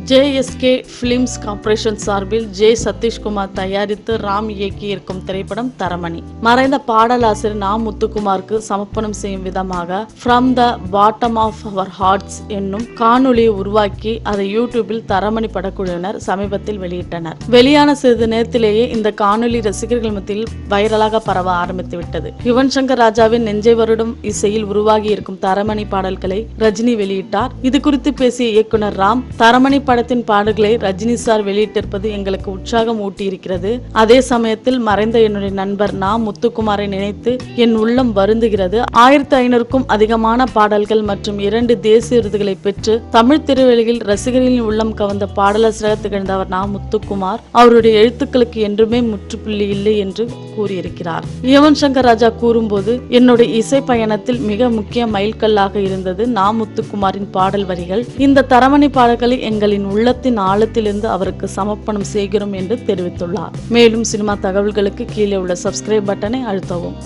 JSK films corporation சார்பில் J Satishkumar தயாரித்து ராம் இயக்கியிருக்கும் திரைப்படம் தரமணி. மறைந்த பாடலாசிரியர் நா. முத்துக்குமாருக்கு சமர்ப்பணம் செய்யும் விதமாக from the bottom of our hearts என்னும் காணொலியை உருவாக்கி அதை யூடியூபில் தரமணி படக்குழுவினர் சமீபத்தில் வெளியிட்டனர். வெளியான சிறிது நேரத்திலேயே இந்த காணொலி ரசிகர்கள் மத்தியில் வைரலாக பரவ ஆரம்பித்துவிட்டது. யுவன் சங்கர் ராஜாவின் நெஞ்சை வருடும் இசையில் உருவாகி இருக்கும் தரமணி பாடல்களை ரஜினி வெளியிட்டார். இது குறித்து பேசிய இயக்குனர் ராம், தரமணி படத்தின் பாடல்களை ரஜினி சார் வெளியிட்டிருப்பது எங்களுக்கு உற்சாகம் ஊட்டியிருக்கிறது. அதே சமயத்தில் மறைந்த என்னுடைய நண்பர் நா. முத்துக்குமாரை நினைத்து என் உள்ளம் வருந்துகிறது. 1500க்கும் அதிகமான பாடல்கள் மற்றும் 2 தேசிய விருதுகளை பெற்று தமிழ் திரையுலகில் ரசிகர்களின் உள்ளம் கவர்ந்த பாடலாசிரியராக திகழ்ந்தவர் நா. முத்துக்குமார். அவருடைய எழுத்துக்களுக்கு என்றுமே முற்றுப்புள்ளி இல்லை என்று கூறியிருக்கிறார். யுவன் சங்கர் ராஜா கூறும்போது, என்னுடைய இசை பயணத்தில் மிக முக்கிய மைல்கல்லாக இருந்தது நா. முத்துக்குமாரின் பாடல் வரிகள். இந்த தரமணி பாடல்களை எங்களின் உள்ளத்தின் ஆழத்திலிருந்து அவருக்கு சமர்ப்பணம் செய்கிறோம் என்று தெரிவித்துள்ளார். மேலும் சினிமா தகவல்களுக்கு கீழே உள்ள சப்ஸ்கிரைப் பட்டனை அழுத்தவும்.